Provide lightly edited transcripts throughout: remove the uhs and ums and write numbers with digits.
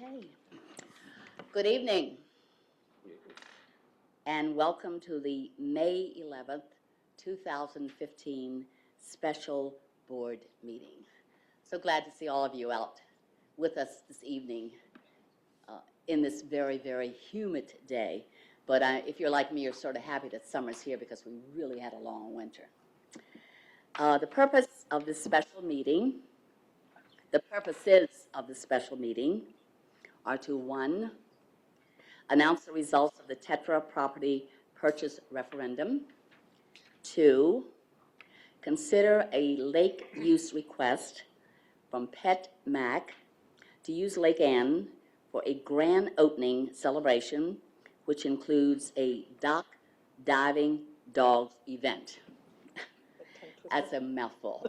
Okay. Good evening, and welcome to the May 11th, 2015 special board meeting. So glad to see all of you out with us this evening in this very, very humid day. But if you're like me, you're sort of happy that summer's here because we really had a long winter. The purposes of this special meeting are to, 1, announce the results of the Tetra property purchase referendum. 2, consider a lake use request from PetMAC to use Lake Ann for a grand opening celebration, which includes a dock diving dogs event. That's a mouthful.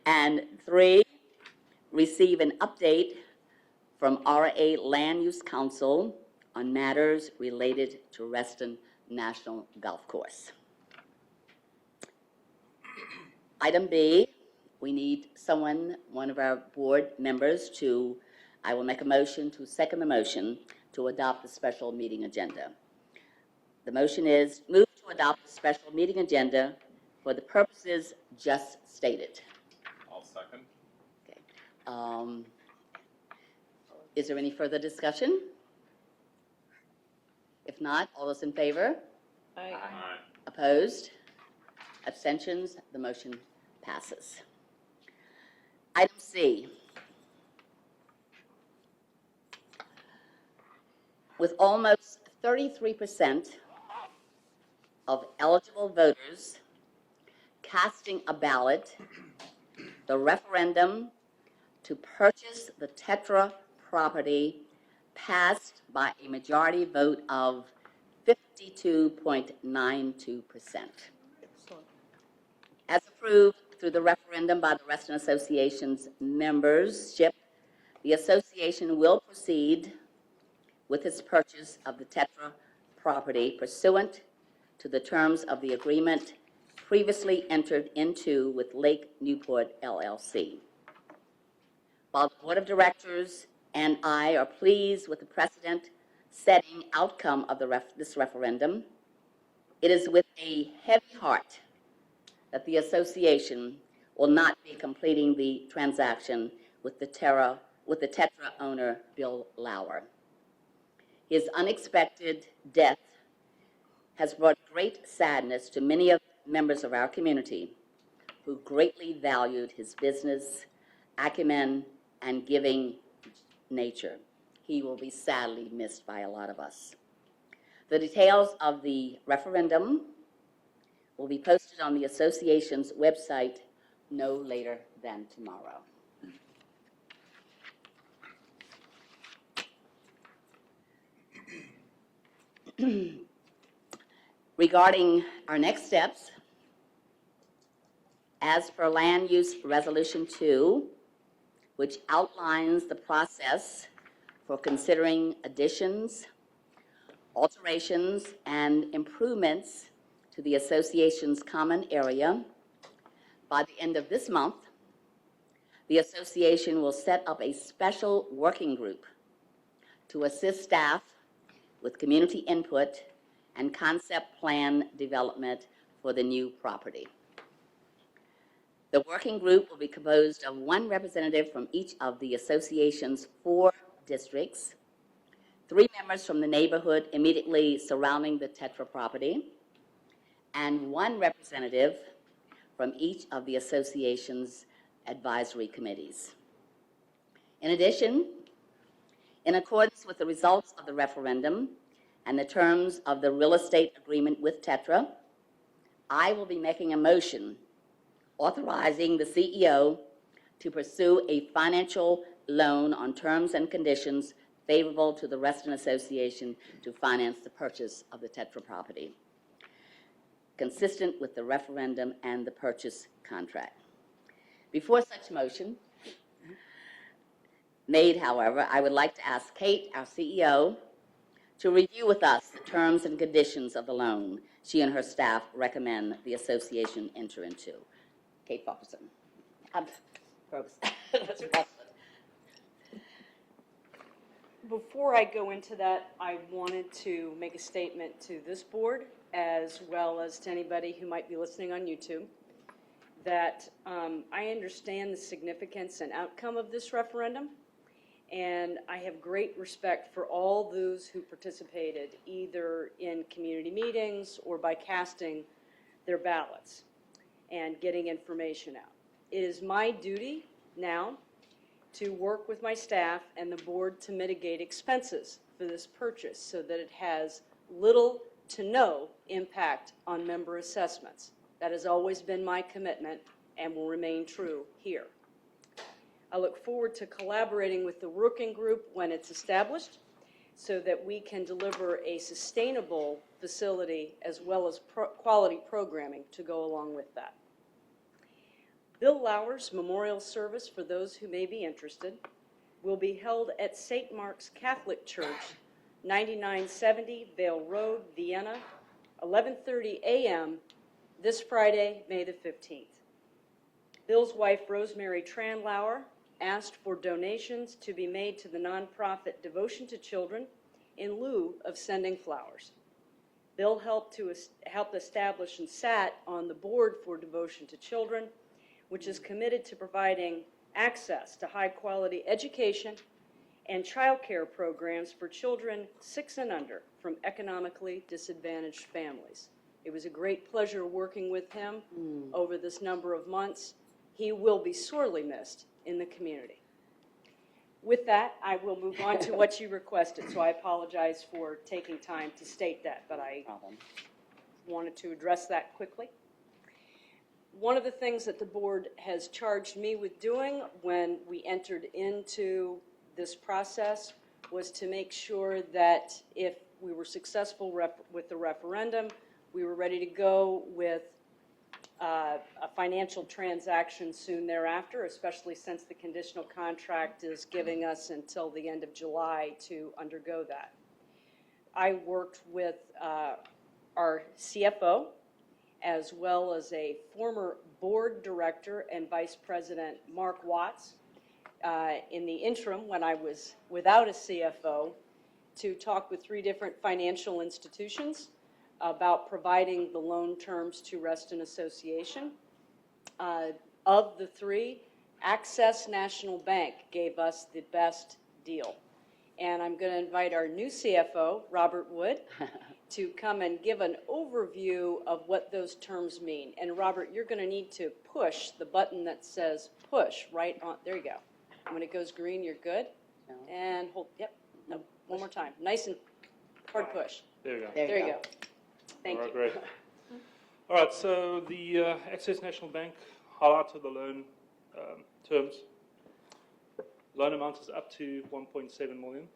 And 3, receive an update from RA Land Use Counsel on matters related to Reston NationalGolf Course. Item B, we need one of our board members I will make a motion to second the motion to adopt the special meeting agenda. The motion is move to adopt the special meeting agenda for the purposes just stated. I'll second. Okay. Is there any further discussion? If not, all those in favor? Aye. Opposed? Abstentions? The motion passes. Item C. With almost 33% of eligible voters casting a ballot, the referendum to purchase the Tetra property passed by a majority vote of 52.92%. As approved through the referendum by the Reston Association's membership, the association will proceed with its purchase of the Tetra property pursuant to the terms of the agreement previously entered into with Lake Newport LLC. While the Board of Directors and I are pleased with the precedent-setting outcome of this referendum, it is with a heavy heart that the association will not be completing the transaction with the Tetra owner, Bill Lauer. His unexpected death has brought great sadness to many of the members of our community who greatly valued his business acumen and giving nature. He will be sadly missed by a lot of us. The details of the referendum will be posted on the association's website no later than tomorrow. Regarding our next steps, as per Land Use Resolution 2, which outlines the process for considering additions, alterations, and improvements to the association's common area, by the end of this month, the association will set up a special working group to assist staff with community input and concept plan development for the new property. The working group will be composed of 1 representative from each of the association's 4 districts, 3 members from the neighborhood immediately surrounding the Tetra property, and 1 representative from each of the association's advisory committees. In addition, in accordance with the results of the referendum and the terms of the real estate agreement with Tetra, I will be making a motion authorizing the CEO to pursue a financial loan on terms and conditions favorable to the Reston Association to finance the purchase of the Tetra property, consistent with the referendum and the purchase contract. Before such motion made, however, I would like to ask Kate, our CEO, to review with us the terms and conditions of the loan she and her staff recommend the association enter into. Kate Fulkerson. Before I go into that, I wanted to make a statement to this board, as well as to anybody who might be listening on YouTube, that I understand the significance and outcome of this referendum, and I have great respect for all those who participated, either in community meetings or by casting their ballots and getting information out. It is my duty now to work with my staff and the board to mitigate expenses for this purchase so that it has little to no impact on member assessments. That has always been my commitment and will remain true here. I look forward to collaborating with the working group when it's established so that we can deliver a sustainable facility as well as quality programming to go along with that. Bill Lauer's memorial service, for those who may be interested, will be held at St. Mark's Catholic Church, 9970 Vale Road, Vienna, 11:30 a.m. this Friday, May the 15th. Bill's wife, Rosemary Tranlauer, asked for donations to be made to the nonprofit Devotion to Children in lieu of sending flowers. Bill helped establish and sat on the board for Devotion to Children, which is committed to providing access to high-quality education and child care programs for children 6 and under from economically disadvantaged families. It was a great pleasure working with him over this number of months. He will be sorely missed in the community. With that, I will move on to what you requested, so I apologize for taking time to state that, but I wanted to address that quickly. One of the things that the board has charged me with doing when we entered into this process was to make sure that if we were successful with the referendum, we were ready to go with a financial transaction soon thereafter, especially since the conditional contract is giving us until the end of July to undergo that. I worked with our CFO, as well as a former board director and vice president, Mark Watts, in the interim when I was without a CFO, to talk with 3 different financial institutions about providing the loan terms to Reston Association. Of the 3, Access National Bank gave us the best deal. And I'm going to invite our new CFO, Robert Wood, to come and give an overview of what those terms mean. And Robert, you're going to need to push the button that says push right on. There you go. And when it goes green, you're good. No. And hold. Yep. No. One more time. Nice and hard push. There you go. There you go. Thank you. Great. All right, so the Access National Bank highlighted the loan terms. Loan amount is up to 1.7 million.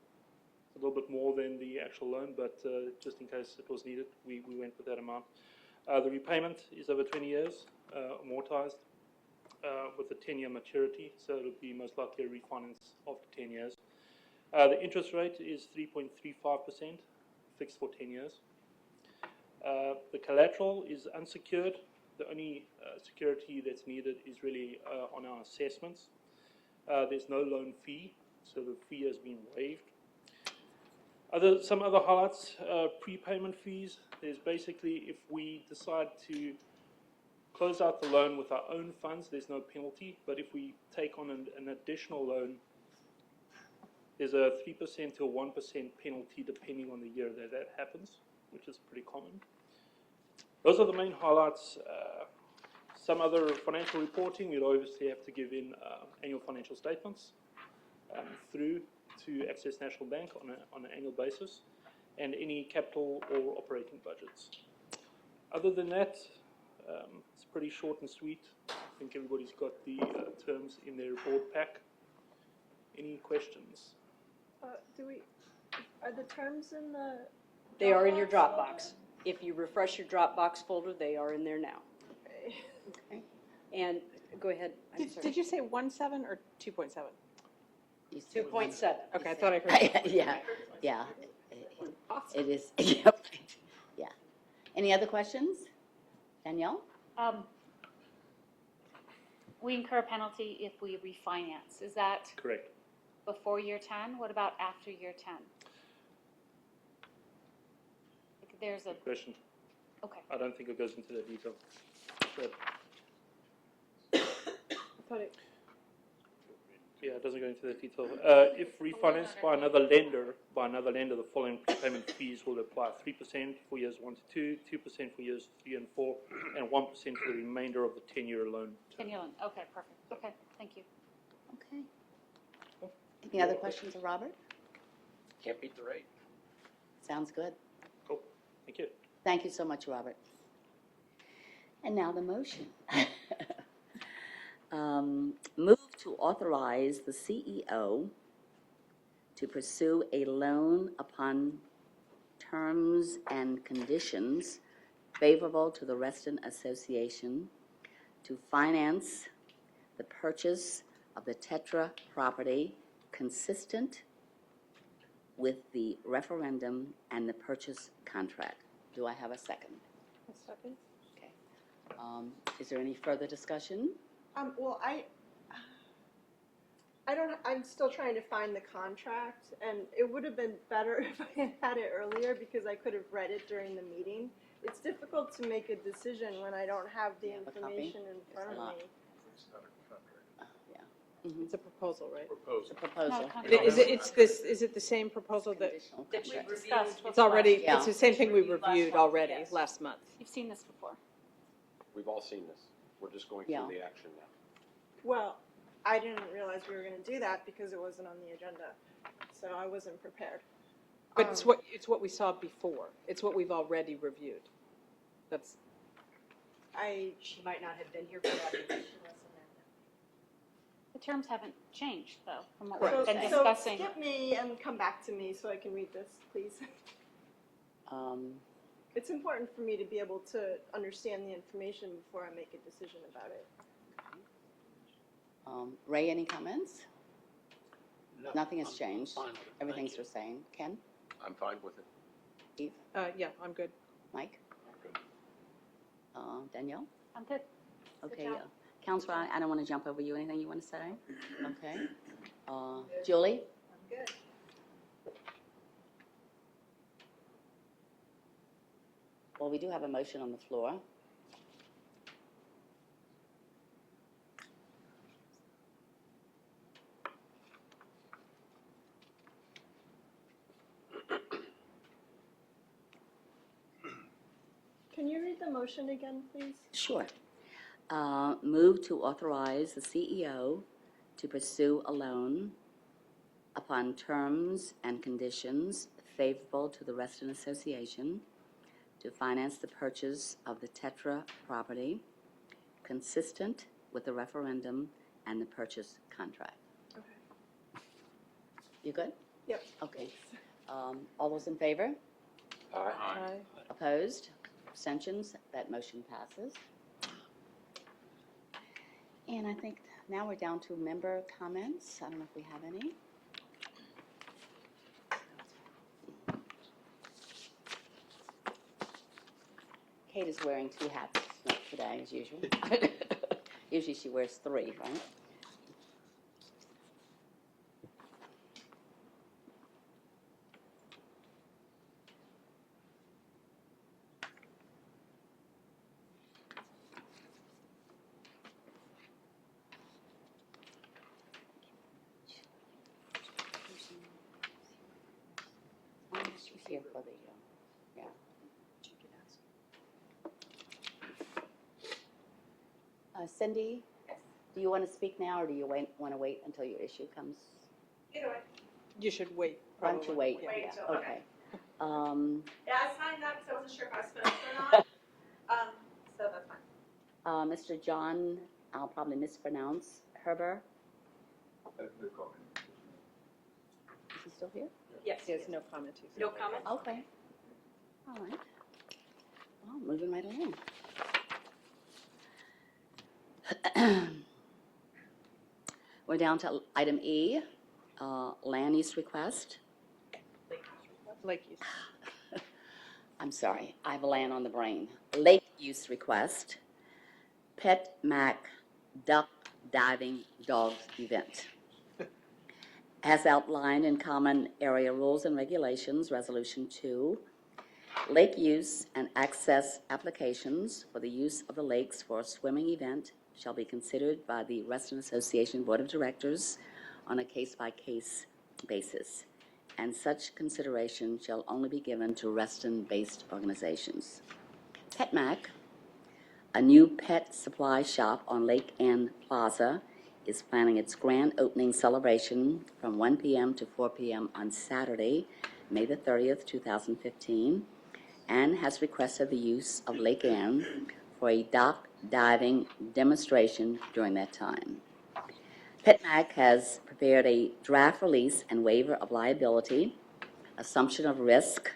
A little bit more than the actual loan, but just in case it was needed, we went with that amount. The repayment is over 20 years, amortized, with a 10-year maturity, so it'll be most likely a refinance after 10 years. The interest rate is 3.35%, fixed for 10 years. The collateral is unsecured. The only security that's needed is really on our assessments. There's no loan fee, so the fee has been waived. Some other highlights, prepayment fees. There's basically, if we decide to close out the loan with our own funds, there's no penalty. But if we take on an additional loan, there's a 3% to a 1% penalty depending on the year that happens, which is pretty common. Those are the main highlights. Some other financial reporting, we'll obviously have to give in annual financial statements through to Access National Bank on an annual basis, and any capital or operating budgets. Other than that, it's pretty short and sweet. I think everybody's got the terms in their board pack. Any questions? Are the terms in the? They are in your Dropbox. If you refresh your Dropbox folder, they are in there now. Okay. And go ahead. Did you say 1.7 or 2.7? 2.7. Okay, I thought I heard. Yeah. Awesome. It is. Yep. Yeah. Any other questions? Danielle? We incur a penalty if we refinance. Is that Correct. before year 10? What about after year 10? Like, there's a, Good question. okay. I don't think it goes into that detail. But, Thought it- yeah, it doesn't go into that detail. If refinanced by another lender, the following prepayment fees will apply: 3% for years 1 to 2, 2% for years 3 and 4, and 1% for the remainder of the 10-year loan. 10-year loan. Okay, perfect. Okay, thank you. Okay. Any other questions of Robert? Can't beat the rate. Sounds good. Cool. Thank you. Thank you so much, Robert. And now the motion. Move to authorize the CEO to pursue a loan upon terms and conditions favorable to the Reston Association to finance the purchase of the Tetra property consistent with the referendum and the purchase contract. Do I have a second? A second? Okay. Is there any further discussion? Well, I'm still trying to find the contract, and it would have been better if I had had it earlier because I could have read it during the meeting. It's difficult to make a decision when I don't have the You have a copy? information in There's front a of lot. me. It's a proposal, right? It's a proposal. No, contract. Is it the same proposal that, Conditional That we contract. discussed. it's already, Yeah. it's the same thing we Reviewed last reviewed month, already yes. last month? You've seen this before. We've all seen this. We're just going Yeah. through the action now. Well, I didn't realize we were going to do that because it wasn't on the agenda, so I wasn't prepared. But it's what we saw before. It's what we've already reviewed. That's, She might not have been here for that. The terms haven't changed, though, from what Correct. we've been So discussing. skip me and come back to me so I can read this, please. It's important for me to be able to understand the information before I make a decision about it. Ray, any comments? No, Nothing has I'm changed. fine with it. Thank Everything's you. the same. Ken? I'm fine with it. Eve? yeah, I'm good. Mike? Danielle? I'm good. Okay. job. Counselor, I don't want to jump over you. Anything you want to say? Okay. Julie? I'm good. Well, we do have a motion on the floor. Can you read the motion again, please? Sure. Move to authorize the CEO to pursue a loan upon terms and conditions favorable to the Reston Association to finance the purchase of the Tetra property consistent with the referendum and the purchase contract. Okay. You good? Yep. Okay. All those in favor? Aye. Opposed? Abstentions? That motion passes. And I think now we're down to member comments. I don't know if we have any. Kate is wearing 2 hats today, as usual. Usually she wears 3, right? She's here for the, yeah. Cindy, do you want to speak now, or do you want to wait until your issue comes? Either way. You should wait. Why don't you probably. wait? Yeah. Wait until- Okay. Yeah, I signed up because I wasn't sure if I was supposed to or not. So that's fine. Mr. John, I'll probably mispronounce, Herber. Is he still here? Yes. There's no comment. he said. No comment? Okay. All right. Well, moving right along. We're down to item E, land use request. Lake use. I'm sorry, I have a land on the brain. Lake use request, PetMAC duck diving dogs event. as outlined in Common Area Rules and Regulations, Resolution 2, lake use and access applications for the use of the lakes for a swimming event shall be considered by the Reston Association Board of Directors on a case-by-case basis, and such consideration shall only be given to Reston-based organizations. PetMAC, a new pet supply shop on Lake Ann Plaza, is planning its grand opening celebration from 1 p.m. to 4 p.m. on Saturday, May the 30th, 2015, and has requested the use of Lake Ann for a dock diving demonstration during that time. PetMAC has prepared a draft release and waiver of liability, assumption of risk,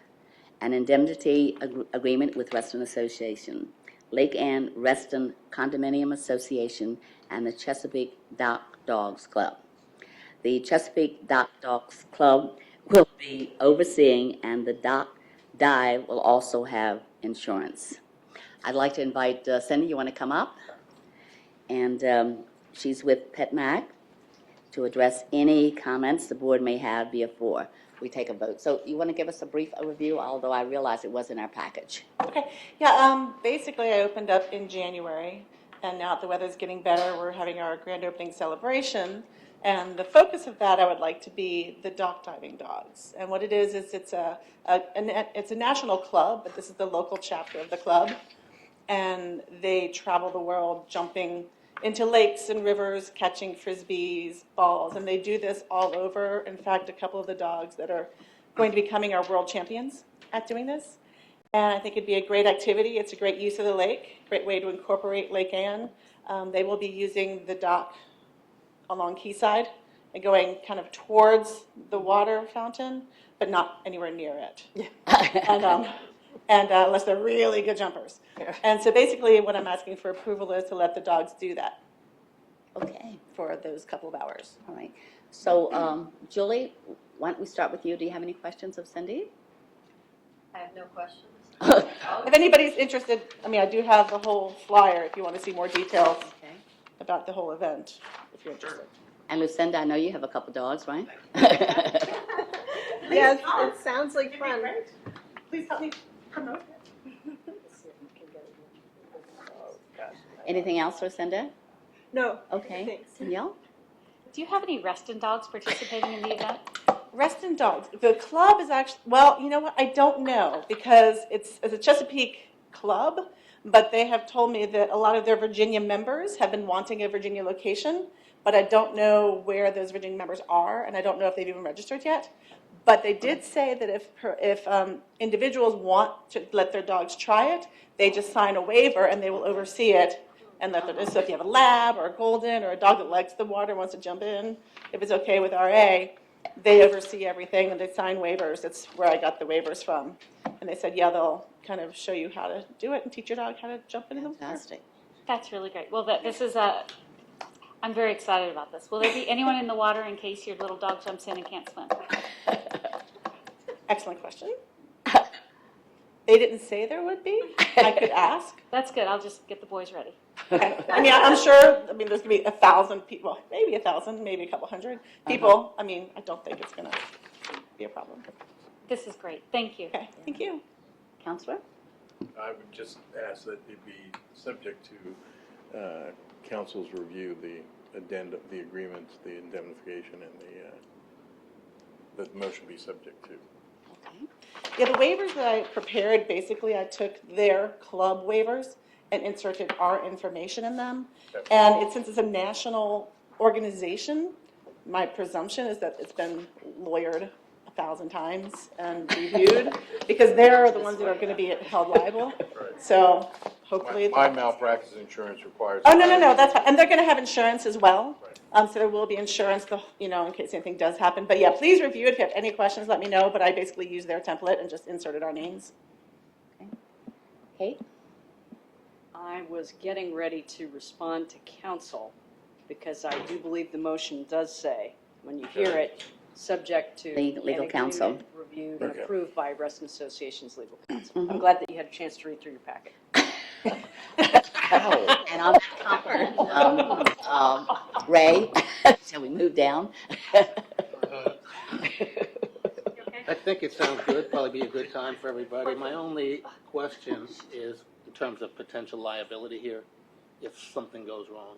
and indemnity agreement with Reston Association, Lake Ann Reston Condominium Association, and the Chesapeake Dock Dogs Club. The Chesapeake Dock Dogs Club will be overseeing, and the dock dive will also have insurance. I'd like to invite Cindy, you want to come up? And she's with PetMAC to address any comments the board may have before we take a vote. So you want to give us a brief overview, although I realize it was in our package. Okay, yeah, basically I opened up in January, and now that the weather's getting better, we're having our grand opening celebration, and the focus of that I would like to be the dock diving dogs. And what it is it's a national club, but this is the local chapter of the club, and they travel the world jumping into lakes and rivers, catching frisbees, balls, and they do this all over. In fact, a couple of the dogs that are going to be becoming our world champions at doing this. And I think it'd be a great activity. It's a great use of the lake, great way to incorporate Lake Ann. They will be using the dock along Quayside and going kind of towards the water fountain, but not anywhere near it. And unless they're really good jumpers. And so basically what I'm asking for approval is to let the dogs do that. Okay. For those couple of hours. All right. So, Julie, why don't we start with you? Do you have any questions of Cindy? I have no questions. If anybody's interested, I mean, I do have the whole flyer if you want to see more details Okay. about the whole event, if you're interested. And Lucinda, I know you have a couple dogs, right? Yes, it sounds like fun. Please help me promote it. Anything else, Lucinda? No. Okay. Thanks. Danielle? Do you have any Reston dogs participating in the event? Reston Dogs. The club is actually, well, you know what? I don't know because it's a Chesapeake club, but they have told me that a lot of their Virginia members have been wanting a Virginia location, but I don't know where those Virginia members are, and I don't know if they've even registered yet. But they did say that if individuals want to let their dogs try it, they just sign a waiver and they will oversee it. And let them, so if you have a lab or a golden or a dog that likes the water, wants to jump in, if it's okay with RA, they oversee everything and they sign waivers. That's where I got the waivers from. And they said, yeah, they'll kind of show you how to do it and teach your dog how to jump into the water. Fantastic. That's really great. Well, this is I'm very excited about this. Will there be anyone in the water in case your little dog jumps in and can't swim? Excellent question. They didn't say there would be. I could ask. That's good. I'll just get the boys ready. Okay. I mean, I'm sure, I mean, there's going to be 1,000 people, maybe 1,000, maybe a couple hundred people. I mean, I don't think it's going to be a problem. This is great. Thank you. Okay, thank you. Counselor? I would just ask that it be subject to council's review, the addendum, the agreements, the indemnification, and the motion be subject to. Okay. Yeah, the waivers that I prepared, basically I took their club waivers and inserted our information in them. Okay. And since it's a national organization, my presumption is that it's been lawyered 1,000 times and reviewed, because they're the ones that are going to be held liable. Right. So hopefully. My malpractice insurance requires. Oh, no, that's fine. And they're going to have insurance as well. Right. So there will be insurance, in case anything does happen. But yeah, please review it. If you have any questions, let me know. But I basically used their template and just inserted our names. Kate? I was getting ready to respond to council because I do believe the motion does say, when you hear it, subject to Legal an counsel. agreement reviewed and Okay. approved by Reston Association's legal counsel. Mhm. I'm glad that you had a chance to read through your packet. Oh, and on that comfort, Ray, shall we move down? I think it sounds good, probably be a good time for everybody. My only question is in terms of potential liability here, if something goes wrong.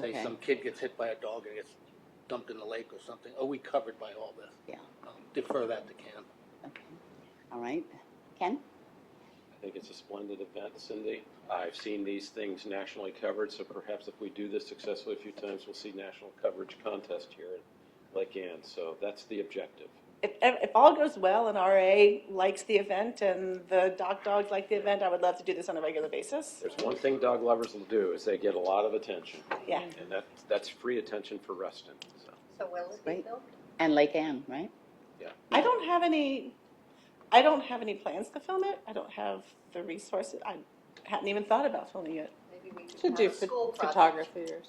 Say Okay. some kid gets hit by a dog and gets dumped in the lake or something, are we covered by all this? Yeah. I'll defer that to Ken. Okay. All right. Ken? I think it's a splendid event, Cindy. I've seen these things nationally covered, so perhaps if we do this successfully a few times, we'll see national coverage contest here at Lake Ann. So that's the objective. If all goes well and RA likes the event and the dogs like the event, I would love to do this on a regular basis. There's one thing dog lovers will do is they get a lot of attention. Yeah. And that's free attention for Reston. So. So will it be Great. filmed? And Lake Ann, right? I don't have any plans to film it. I don't have the resources. I hadn't even thought about filming it. Maybe we Should could do have a school project. photography or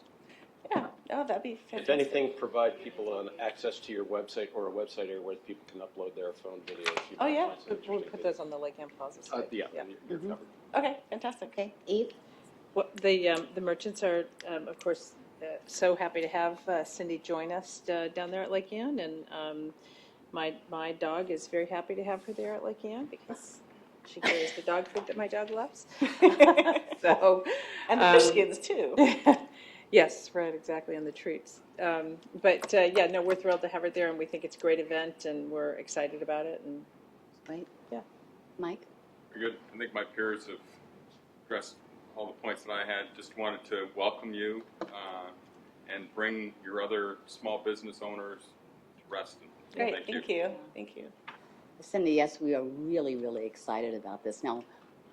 Yeah, no, that'd be fantastic. If anything, provide people an access to your website or a website area where people can upload their phone videos. You Oh, might yeah. find some we'll interesting put those on the Lake Ann Plaza videos. site. Yeah, you're covered. Okay, fantastic. Okay. Eve? Well, the merchants are, of course, so happy to have Cindy join us down there at Lake Ann, and my dog is very happy to have her there at Lake Ann because she carries the dog food that my dog loves. So, And the fish skins, too. yes, right, exactly, and the treats. But yeah, no, we're thrilled to have her there, and we think it's a great event, and we're excited about it. And Right. Yeah. Mike? Very good. I think my peers have addressed all the points that I had. Just wanted to welcome you and bring your other small business owners to Reston. Great, thank you. Thank you. Cindy, yes, we are really, really excited about this. Now,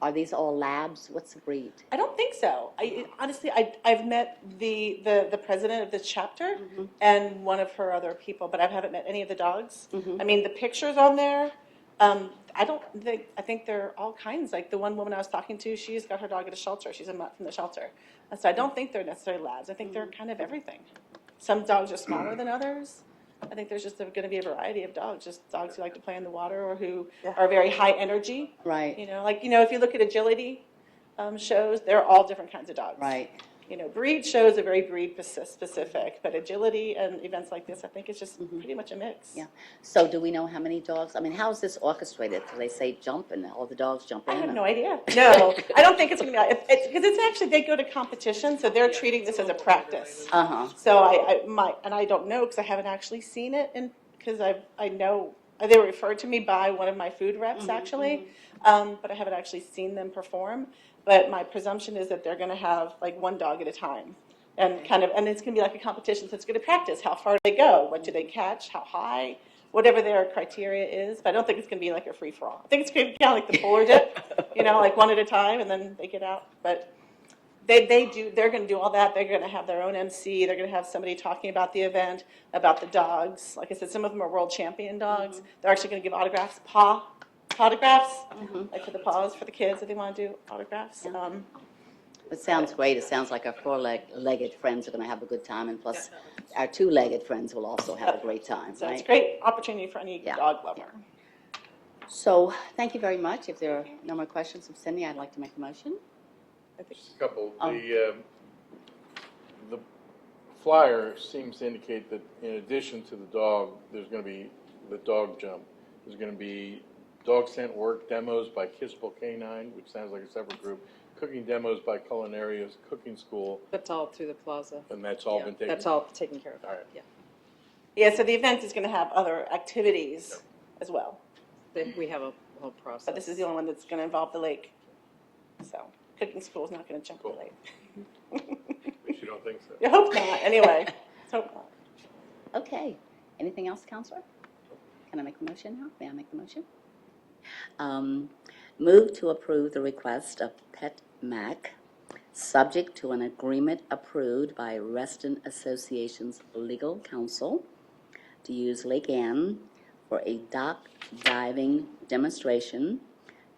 are these all labs? What's the breed? I don't think so. Honestly, I've met the president of the chapter and one of her other people, but I haven't met any of the dogs. I mean, the pictures on there, I think they're all kinds. Like the one woman I was talking to, she's got her dog at a shelter. She's a mutt from the shelter. And so I don't think they're necessarily labs. I think they're kind of everything. Some dogs are smaller than others. I think there's just going to be a variety of dogs, just dogs who like to play in the water or who are very high energy. Right. If you look at agility shows, they're all different kinds of dogs. Right. Breed shows are very breed specific, but agility and events like this, I think it's just pretty much a mix. Yeah. So do we know how many dogs? I mean, how is this orchestrated? Do they say jump and all the dogs jump in? I have no idea. No, I don't think it's going to be, because it's actually, they go to competition, so they're treating this as a practice. Uh-huh. So I don't know, because I haven't actually seen it, and because I know, they were referred to me by one of my food reps, actually, but I haven't actually seen them perform. But my presumption is that they're going to have like one dog at a time, and and it's going to be like a competition. So it's going to practice how far they go, what do they catch, how high, whatever their criteria is. But I don't think it's going to be like a free for all. I think it's going to be kind of like the polar dip, like one at a time, and then they get out. But they're going to do all that. They're going to have their own MC. They're going to have somebody talking about the event, about the dogs. Like I said, some of them are world champion dogs. They're actually going to give autographs, autographs, like for the paws for the kids if they want to do autographs. Yeah. It sounds great. It sounds like our four-legged friends are going to have a good time, and plus our two-legged friends will also have a great time, So right? it's a great opportunity for any dog lover. So thank you very much. If there are no more questions of Cindy, I'd like to make a motion. Just a couple. Oh. The flyer seems to indicate that in addition to the dog, there's going to be the dog jump. There's going to be dog scent work demos by Kissable Canine, which sounds like a separate group. Cooking demos by Culinaria's Cooking School, that's all through the plaza. and that's all been taken. That's all taken care of. All right. Yeah. Yeah, so the event is going to have other activities as well. We have a whole process. But this is the only one that's going to involve the lake. So cooking school is not going to jump the lake. But you don't think so? I hope not, anyway. Let's hope not. Okay. Anything else, Counselor? Can I make a motion now? May I make the motion? Move to approve the request of PetMAC, subject to an agreement approved by Reston Association's legal counsel to use Lake Ann for a dock diving demonstration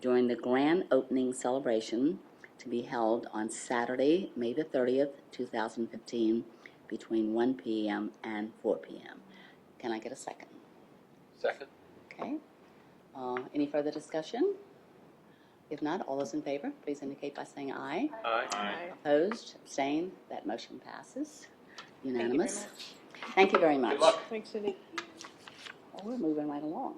during the Grand Opening Celebration to be held on Saturday, May the 30th, 2015, between 1 p.m. and 4 p.m. Can I get a second? Second. Okay. Any further discussion? If not, all those in favor, please indicate by saying aye. Aye. Opposed, abstained, that motion passes. Unanimous. Thank you very much. Good luck. Thanks, Cindy. We're moving right along.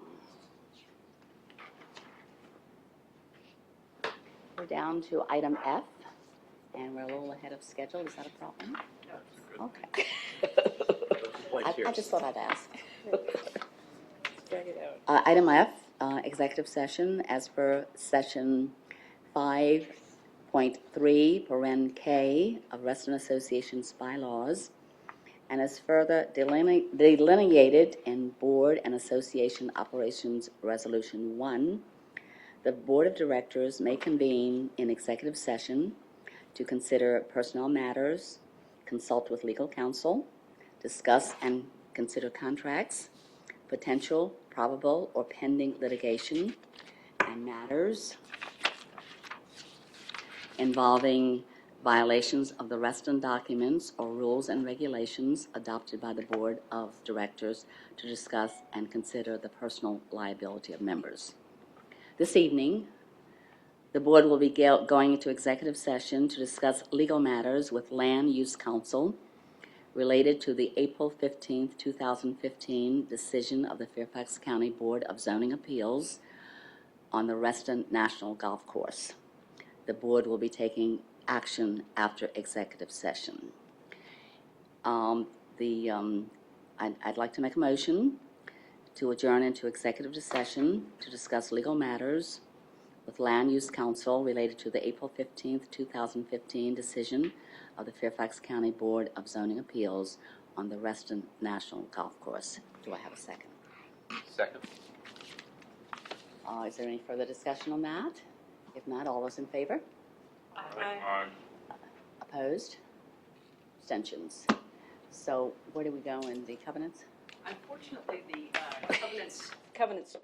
We're down to item F, and we're a little ahead of schedule. Is that a problem? Okay. I just thought I'd ask. Drag it out. Item F, executive session, as per section 5.3, paren K of Reston Association's bylaws, and is further delineated in Board and Association Operations Resolution 1. The Board of Directors may convene in executive session to consider personnel matters, consult with legal counsel, discuss and consider contracts, potential, probable, or pending litigation, and matters involving violations of the Reston documents or rules and regulations adopted by the Board of Directors to discuss and consider the personal liability of members. This evening, the Board will be going into executive session to discuss legal matters with Land Use Counsel related to the April 15th, 2015 decision of the Fairfax County Board of Zoning Appeals on the Reston NationalGolf Course. The Board will be taking action after executive session. I'd like to make a motion to adjourn into executive session to discuss legal matters with Land Use Counsel related to the April 15th, 2015 decision of the Fairfax County Board of Zoning Appeals on the Reston NationalGolf Course. Do I have a second? Second. Is there any further discussion on that? If not, all those in favor? Aye. Opposed? Abstentions? So where do we go in the covenants? Unfortunately, the covenants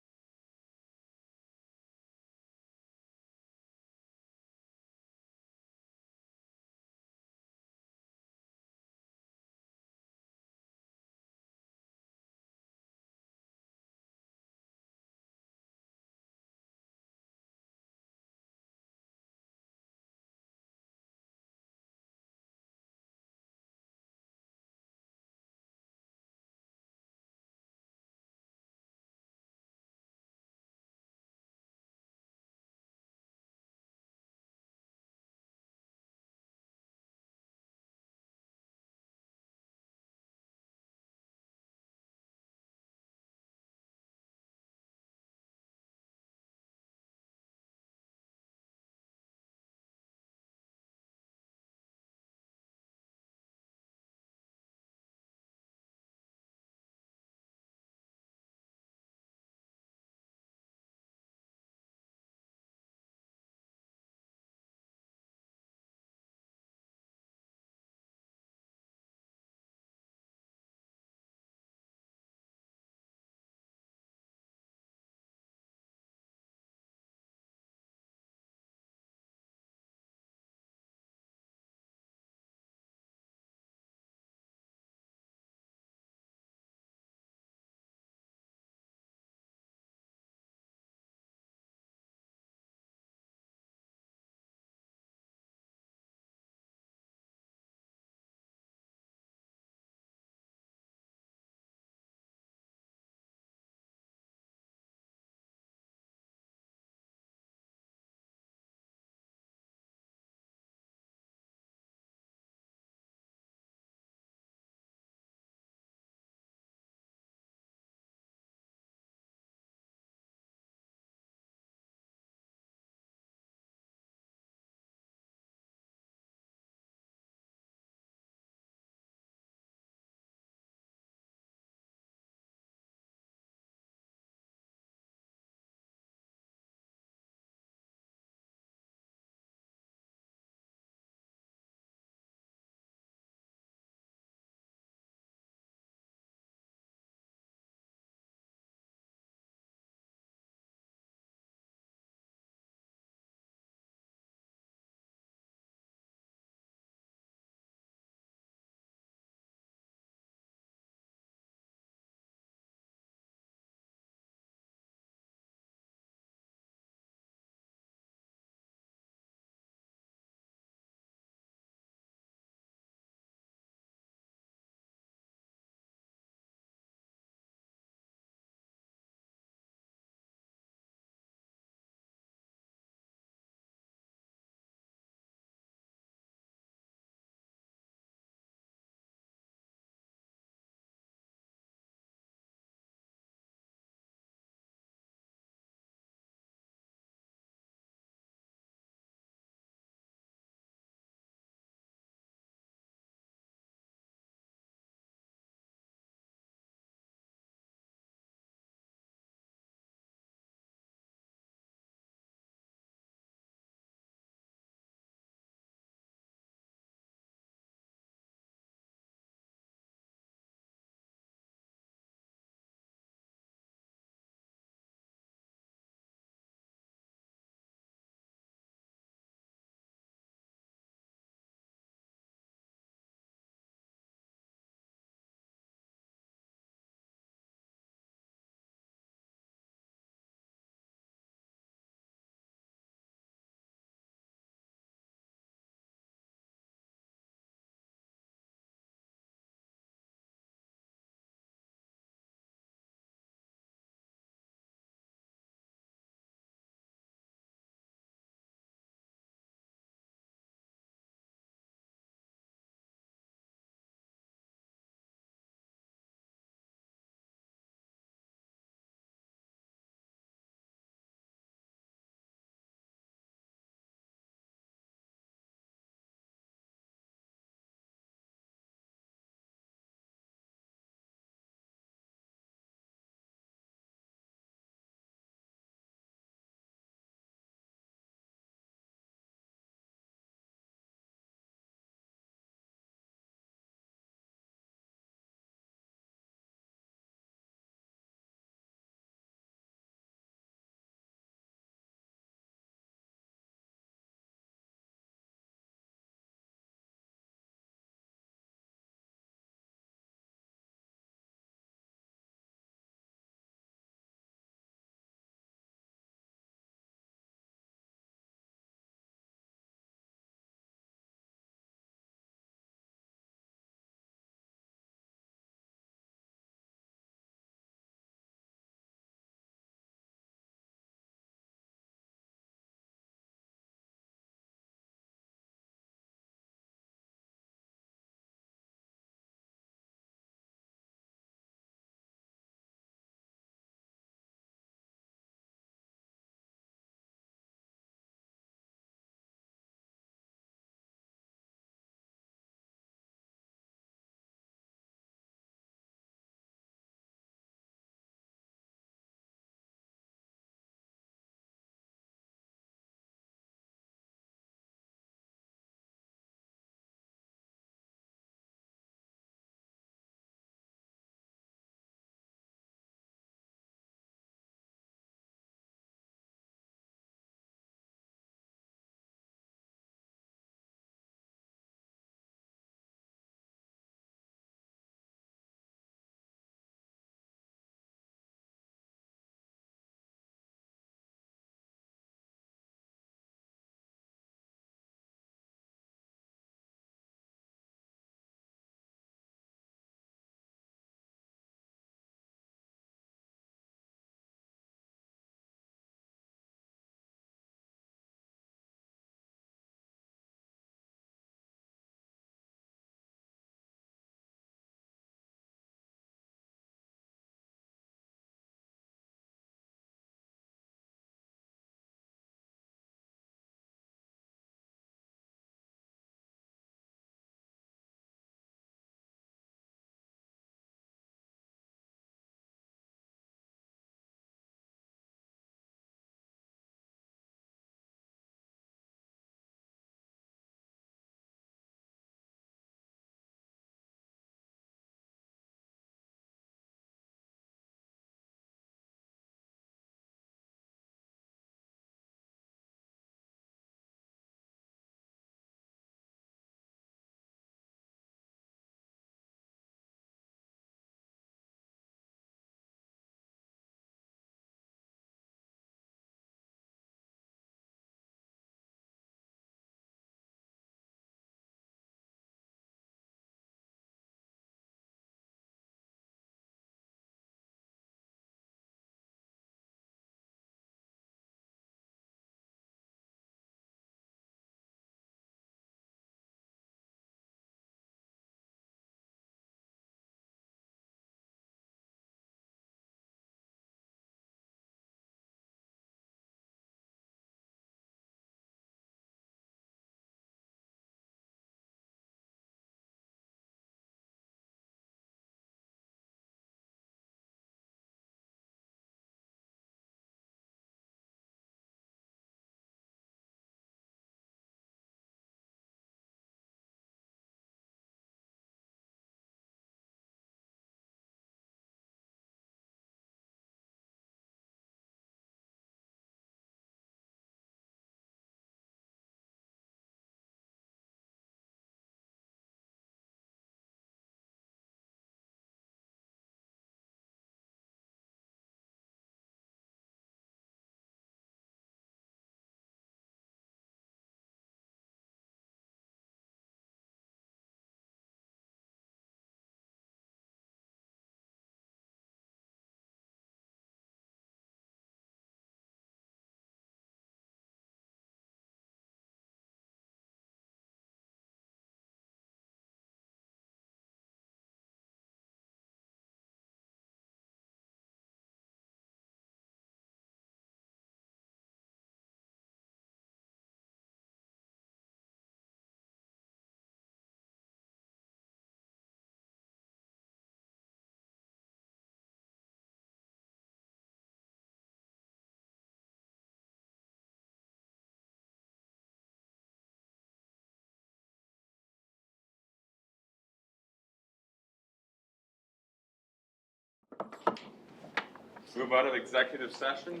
Move out of executive session.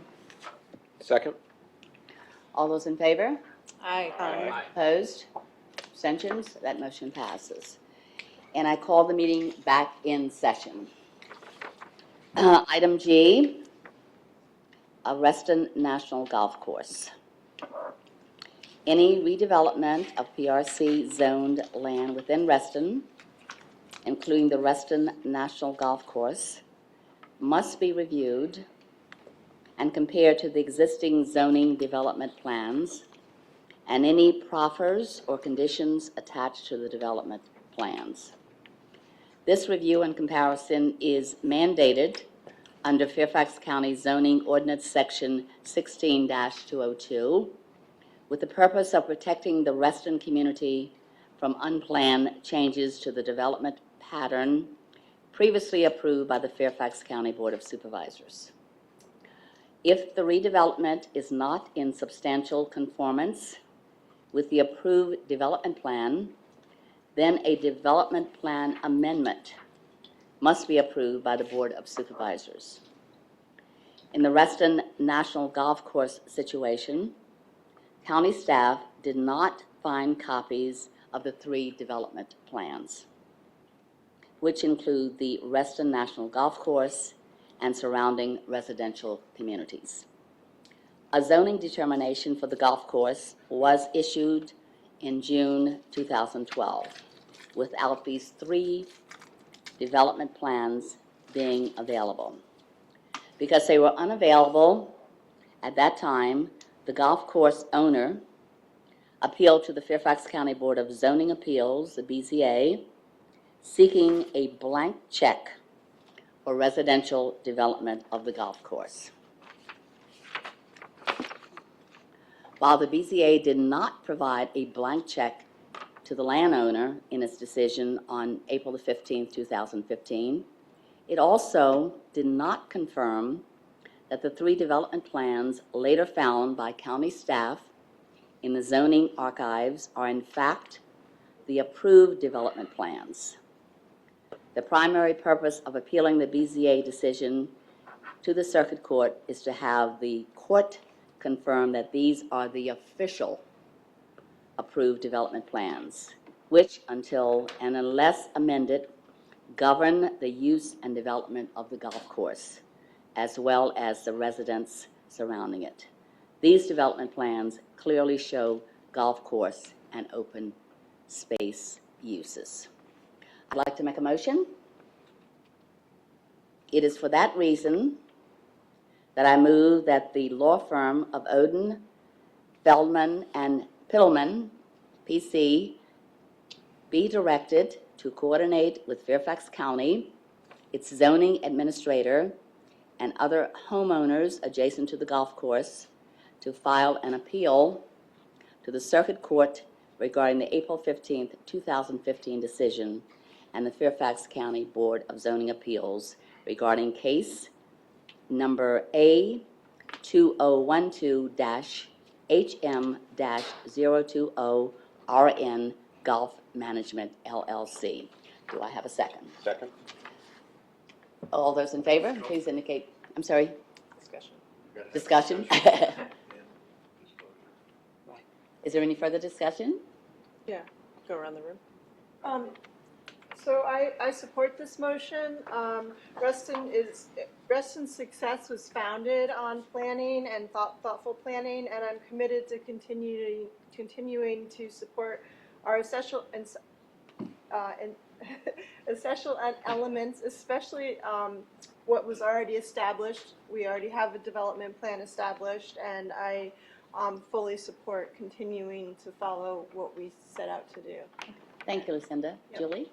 Second? All those in favor? Aye. Opposed? Abstentions? That motion passes. And I call the meeting back in session. Item G, Reston NationalGolf Course. Any redevelopment of PRC zoned land within Reston, including the Reston National Golf Course, must be reviewed and compared to the existing zoning development plans and any proffers or conditions attached to the development plans. This review and comparison is mandated under Fairfax County Zoning Ordinance Section 16-202 with the purpose of protecting the Reston community from unplanned changes to the development pattern previously approved by the Fairfax County Board of Supervisors. If the redevelopment is not in substantial conformance with the approved development plan, then a development plan amendment must be approved by the Board of Supervisors. In the Reston National Golf Course situation, county staff did not find copies of the 3 development plans, which include the Reston National Golf Course and surrounding residential communities. A zoning determination for the golf course was issued in June 2012 without these 3 development plans being available. Because they were unavailable at that time, the golf course owner appealed to the Fairfax County Board of Zoning Appeals, the BZA, seeking a blank check for residential development of the golf course. While the BZA did not provide a blank check to the landowner in its decision on April the 15th, 2015, it also did not confirm that the 3 development plans later found by county staff in the zoning archives are in fact the approved development plans. The primary purpose of appealing the BZA decision to the circuit court is to have the court confirm that these are the official approved development plans, which until and unless amended, govern the use and development of the golf course, as well as the residents surrounding it. These development plans clearly show golf course and open space uses. I'd like to make a motion. It is for that reason that I move that the law firm of Oden, Feldman, and Pittleman, PC, be directed to coordinate with Fairfax County, its zoning administrator, and other homeowners adjacent to the golf course to file an appeal to the circuit court regarding the April 15th, 2015 decision and the Fairfax County Board of Zoning Appeals regarding case number A2012-HM-020 RN Golf Management LLC. Do I have a second? Second? All those in favor, please indicate. I'm sorry? Discussion. Discussion? Is there any further discussion? Yeah, go around the room. So I support this motion. Reston's success was founded on planning and thoughtful planning, and I'm committed to continuing to support our essential elements, especially what was already established. We already have a development plan established, and I fully support continuing to follow what we set out to do. Thank you, Lucinda. Yep. Julie?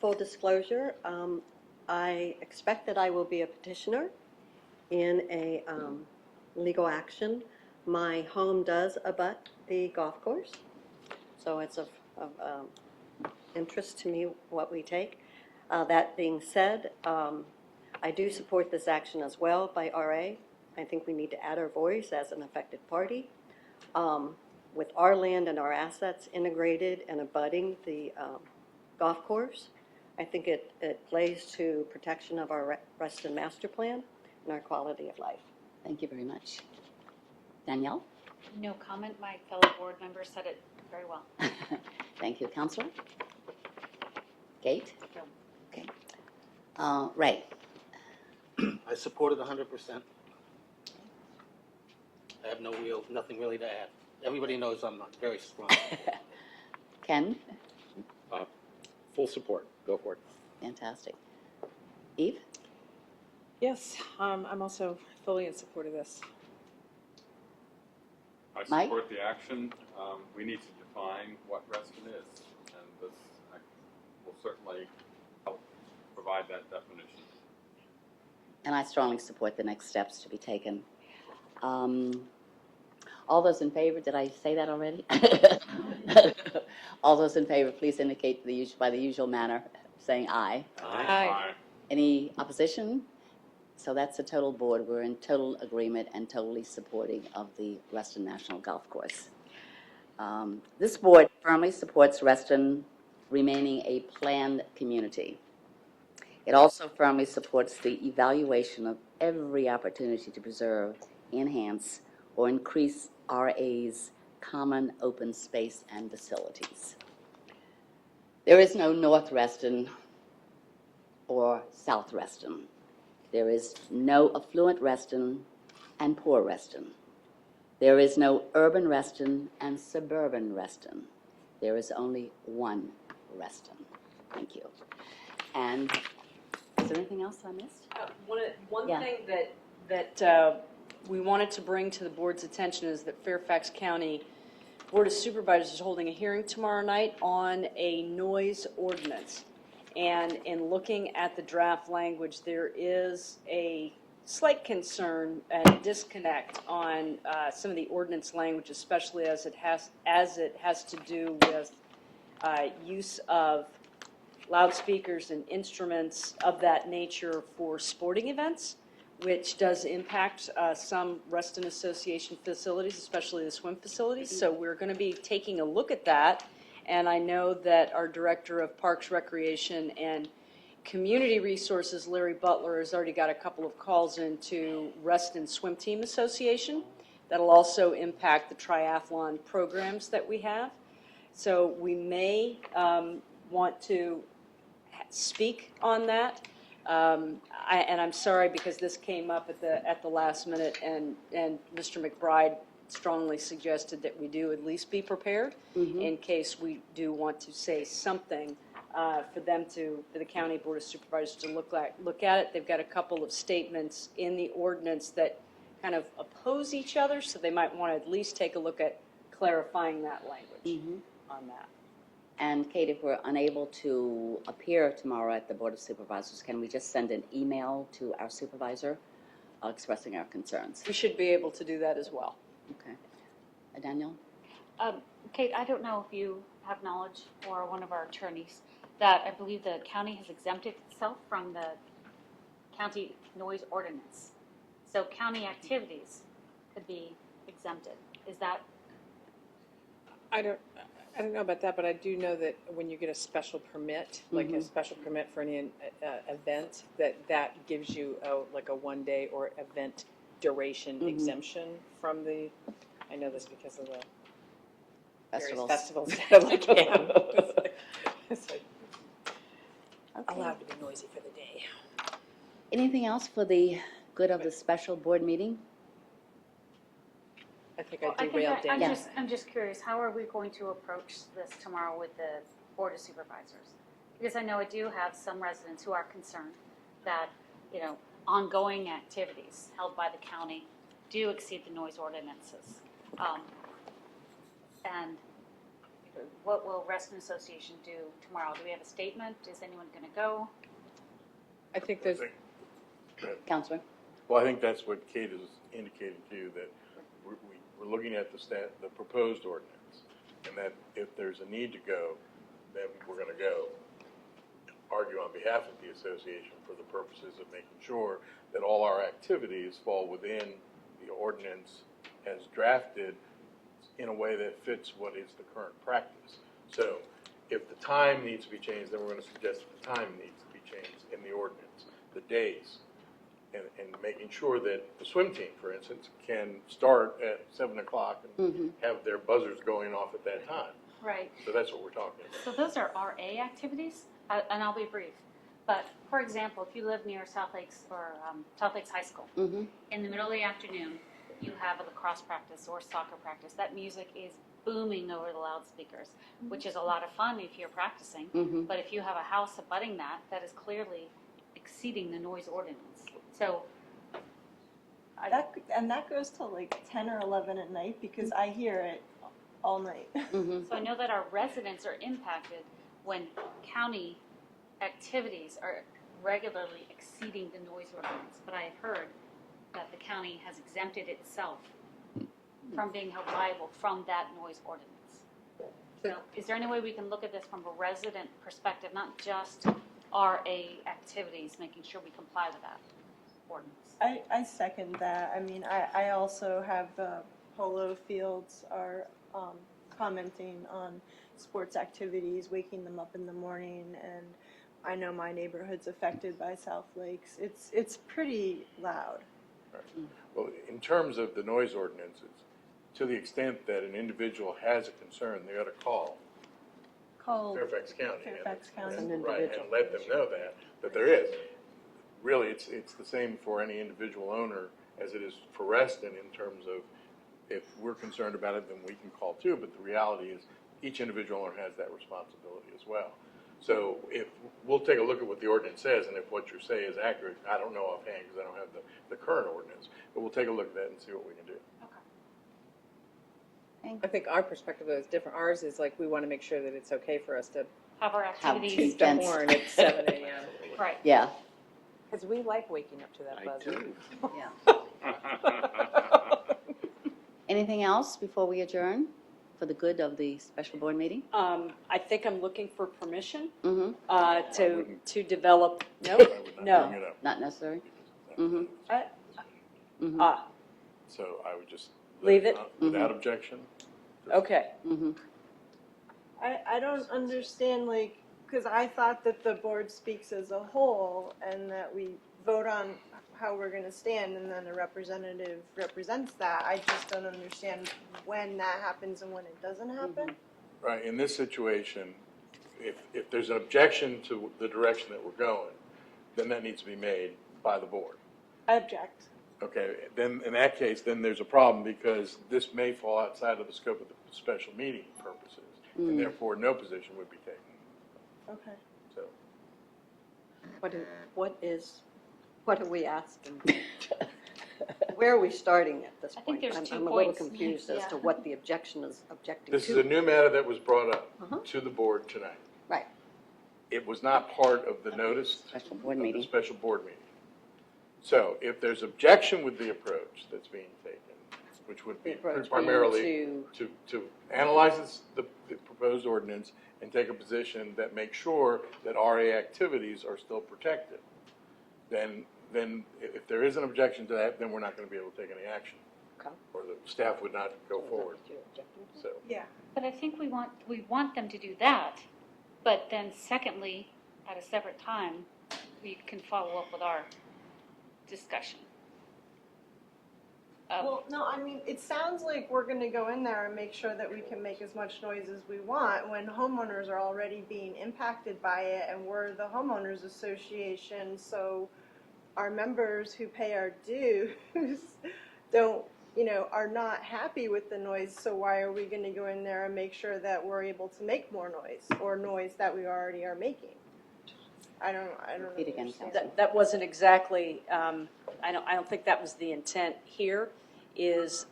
Full disclosure, I expect that I will be a petitioner in a legal action. My home does abut the golf course, so it's of interest to me what we take. That being said, I do support this action as well by RA. I think we need to add our voice as an affected party. With our land and our assets integrated and abutting the golf course, I think it plays to protection of our Reston master plan. and our quality of life. Thank you very much. Danielle? No comment. My fellow board member said it very well. Thank you, Counselor. Kate? No. Okay. Ray? I support it 100%. I have nothing really to add. Everybody knows I'm not very strong. Ken? Full support. Go for it. Fantastic. Eve? Yes, I'm also fully in support of this. I Mike? support the action. We need to define what Reston is, and this will certainly help provide that definition. And I strongly support the next steps to be taken. All those in favor, did I say that already? All those in favor, please indicate by the usual manner, saying aye. Aye. Any opposition? So that's the total board. We're in total agreement and totally supporting of the Reston National Golf Course. This board firmly supports Reston remaining a planned community. It also firmly supports the evaluation of every opportunity to preserve, enhance, or increase RA's common open space and facilities. There is no North Reston or South Reston. There is no affluent Reston and poor Reston. There is no urban Reston and suburban Reston. There is only one Reston. Thank you. And is there anything else I missed? One Yeah. thing that we wanted to bring to the board's attention is that Fairfax County Board of Supervisors is holding a hearing tomorrow night on a noise ordinance. And in looking at the draft language, there is a slight concern and disconnect on some of the ordinance language, especially as it has to do with use of loudspeakers and instruments of that nature for sporting events, which does impact some Reston Association facilities, especially the swim facilities. So we're going to be taking a look at that. And I know that our Director of Parks, Recreation, and Community Resources, Larry Butler, has already got a couple of calls into Reston Swim Team Association. That'll also impact the triathlon programs that we have. So we may want to speak on that. And I'm sorry because this came up at the last minute, and Mr. McBride strongly suggested that we do at least be prepared in case we do want to say something for the County Board of Supervisors to look at it. They've got a couple of statements in the ordinance that kind of oppose each other, so they might want to at least take a look at clarifying that language on that. And Kate, if we're unable to appear tomorrow at the Board of Supervisors, can we just send an email to our supervisor expressing our concerns? We should be able to do that as well. Okay. Daniel? Kate, I don't know if you have knowledge, or one of our attorneys, that I believe the county has exempted itself from the county noise ordinance. So county activities could be exempted. Is that? I don't know about that, but I do know that when you get a special permit, like a special permit for any event, that gives you like a one-day or event duration exemption from the. I know this because of the Festivals. festivals that I like it's like allowed to be noisy for the day. Anything else for the good of the special board meeting? I think I derailed Dan. I'm just curious, how are we going to approach this tomorrow with the Board of Supervisors? Because I know I do have some residents who are concerned that, ongoing activities held by the county do exceed the noise ordinances. And what will Reston Association do tomorrow? Do we have a statement? Is anyone going to go? I think there's. Counselor? Well, I think that's what Kate has indicated to you, that we're looking at the proposed ordinance, and that if there's a need to go, then we're going to go. Argue on behalf of the association for the purposes of making sure that all our activities fall within the ordinance as drafted in a way that fits what is the current practice. So if the time needs to be changed, then we're going to suggest that the time needs to be changed in the ordinance, the days. and making sure that the swim team, for instance, can start at 7 o'clock and have their buzzers going off at that time. Right. So that's what we're talking about. So those are RA activities, and I'll be brief. But for example, if you live near South Lakes or South Lakes High School, in the middle of the afternoon, you have a lacrosse practice or soccer practice. That music is booming over the loudspeakers, which is a lot of fun if you're practicing. But if you have a house abutting that, that is clearly exceeding the noise ordinance. So that goes till like 10 or 11 at night because I hear it all night. So I know that our residents are impacted when county activities are regularly exceeding the noise ordinance. But I have heard that the county has exempted itself from being held liable from that noise ordinance. So is there any way we can look at this from a resident perspective, not just RA activities, making sure we comply with that ordinance? I second that. I mean, I also have polo fields are commenting on sports activities, waking them up in the morning, and I know my neighborhood's affected by South Lakes. It's pretty loud. Right. Well, in terms of the noise ordinances, to the extent that an individual has a concern, they ought to call Fairfax County. Fairfax County. Right, and let them know that there is. Really, it's the same for any individual owner as it is for Reston in terms of if we're concerned about it, then we can call too, but the reality is each individual owner has that responsibility as well. So if we'll take a look at what the ordinance says, and if what you say is accurate, I don't know offhand because I don't have the current ordinance, but we'll take a look at that and see what we can do. I think our perspective is different. Ours is like, we want to make sure that it's okay for us to Have our activities. keep the horn at 7 a.m. Right. Yeah. Because we like waking up to that buzzer. Yeah. Anything else before we adjourn for the good of the special board meeting? I think I'm looking for permission wouldn't. to develop. I would not No. bring it up. Not necessary? So I would just Leave it? Without objection. Okay. I don't understand, like, because I thought that the board speaks as a whole and that we vote on how we're going to stand and then a representative represents that. I just don't understand when that happens and when it doesn't happen. Right, in this situation, if there's an objection to the direction that we're going, then that needs to be made by the board. I object. Okay, then in that case, then there's a problem because this may fall outside of the scope of the special meeting purposes, and therefore no position would be taken. Okay. So, What are we asking? Where are we starting at this I think point? there's two I'm a little points. confused as Yeah. to what the objection is objecting this is to. a new matter that was brought up to the board tonight. Right. It was not part of the notice Special board of the meeting. special board meeting. So if there's objection with the approach that's being taken, which would be approach primarily being to analyze the proposed ordinance and take a position that makes sure that RA activities are still protected, then if there is an objection to that, then we're not going to be able to take any action. Okay. Or the staff would not go forward. So, Yeah. But I think we want them to do that, but then secondly, at a separate time, we can follow up with our discussion. Well, no, I mean, it sounds like we're going to go in there and make sure that we can make as much noise as we want when homeowners are already being impacted by it, and we're the homeowners association, so our members who pay our dues don't, are not happy with the noise, so why are we going to go in there and make sure that we're able to make more noise or noise that we already are making? I don't Repeat again, understand. Councilman. That wasn't exactly, I don't think that was the intent here, is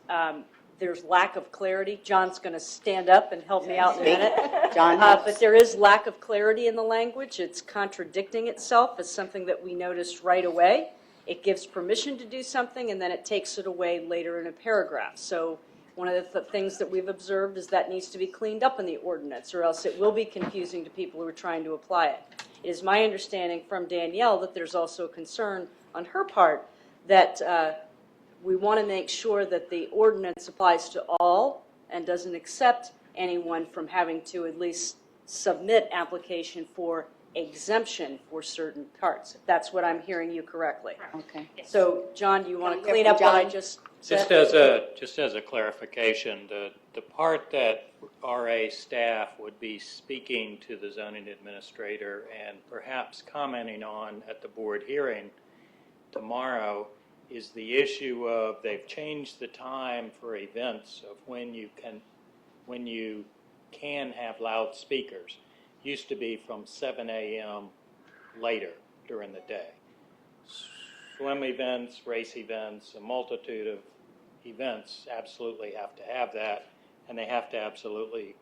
there's lack of clarity. John's going to stand up and help me out in a minute. John, But there is lack of clarity in the language. It's contradicting itself. It's something that we noticed right away. It gives permission to do something, and then it takes it away later in a paragraph. So one of the things that we've observed is that needs to be cleaned up in the ordinance, or else it will be confusing to people who are trying to apply it. It is my understanding from Danielle that there's also a concern on her part that we want to make sure that the ordinance applies to all and doesn't accept anyone from having to at least submit application for exemption for certain parts, if that's what I'm hearing you correctly. Okay. So, John, do you want Can to we hear clean from up what I John? just Just said? as a clarification, the part that RA staff would be speaking to the zoning administrator and perhaps commenting on at the board hearing tomorrow is the issue of they've changed the time for events of when you can have loudspeakers. Used to be from 7 a.m. later during the day. Swim events, race events, a multitude of events absolutely have to have that, and they have to absolutely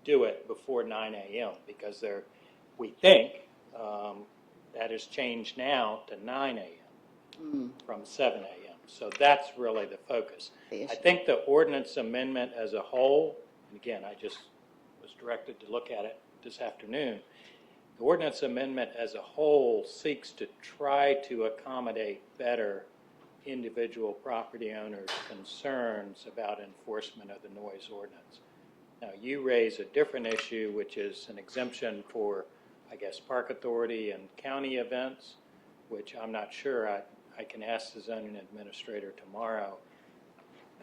do it before 9 a.m. because we think that has changed now to 9 a.m. From 7 a.m. So that's really the focus. I think the ordinance amendment as a whole, and again, I just was directed to look at it this afternoon, the ordinance amendment as a whole seeks to try to accommodate better individual property owners' concerns about enforcement of the noise ordinance. Now, you raise a different issue, which is an exemption for, I guess, park authority and county events, which I'm not sure. I can ask the zoning administrator tomorrow.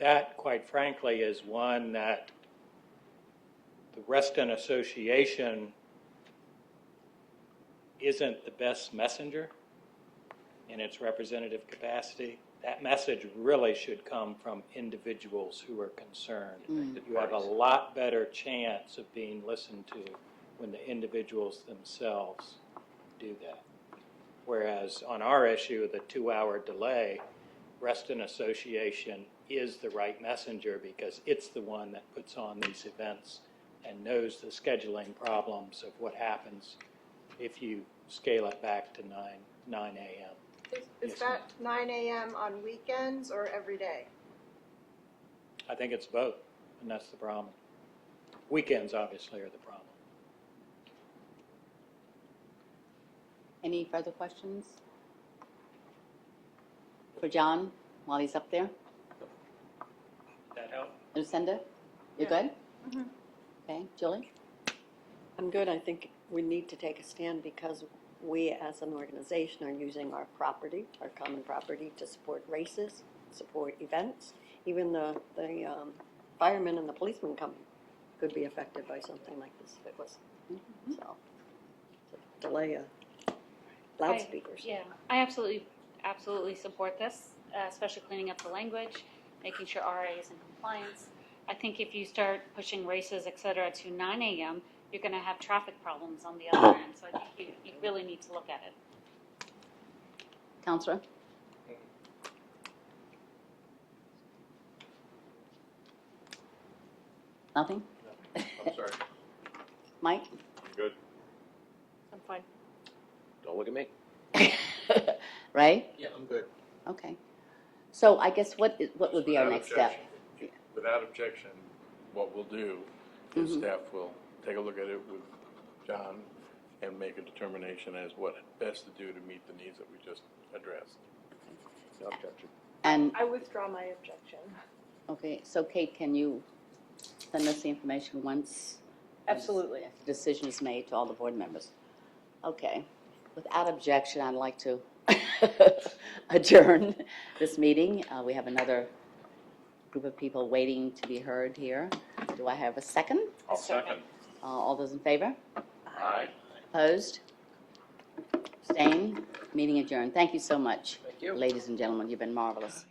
That, quite frankly, is one that the Reston Association isn't the best messenger in its representative capacity. That message really should come from individuals who are concerned. You have a lot better chance of being listened to when the individuals themselves do that. Whereas on our issue, the 2-hour delay, Reston Association is the right messenger because it's the one that puts on these events and knows the scheduling problems of what happens if you scale it back to 9 a.m. Is Yes, that 9 a.m. on weekends or every day? I think it's both, and that's the problem. Weekends, obviously, are the problem. Any further questions for John while he's up there? That help? Lucinda, you good? Okay, Julie? I'm good. I think we need to take a stand because we as an organization are using our property, our common property, to support races, support events. Even the firemen and the policemen could be affected by something like this if it was. So, to delay loudspeakers. Yeah, I absolutely support this, especially cleaning up the language, making sure RA is in compliance. I think if you start pushing races, et cetera, to 9 a.m., you're going to have traffic problems on the other end. So I think you really need to look at it. Counselor? Nothing? I'm sorry. Mike? Good. I'm fine. Don't look at me. Ray? Yeah, I'm good. Okay. So I guess what would be our next step? Without objection, what we'll do is staff will take a look at it with John and make a determination as what best to do to meet the needs that we just addressed. No objection. And, I withdraw my objection. okay, so Kate, can you send us the information once Absolutely. the decision is made to all the board members? Okay. Without objection, I'd like to adjourn this meeting. We have another group of people waiting to be heard here. Do I have a second? I'll second. All those in favor? Aye. Opposed? Abstained? Meeting adjourned. Thank you so much. Thank you. Ladies and gentlemen, you've been marvelous.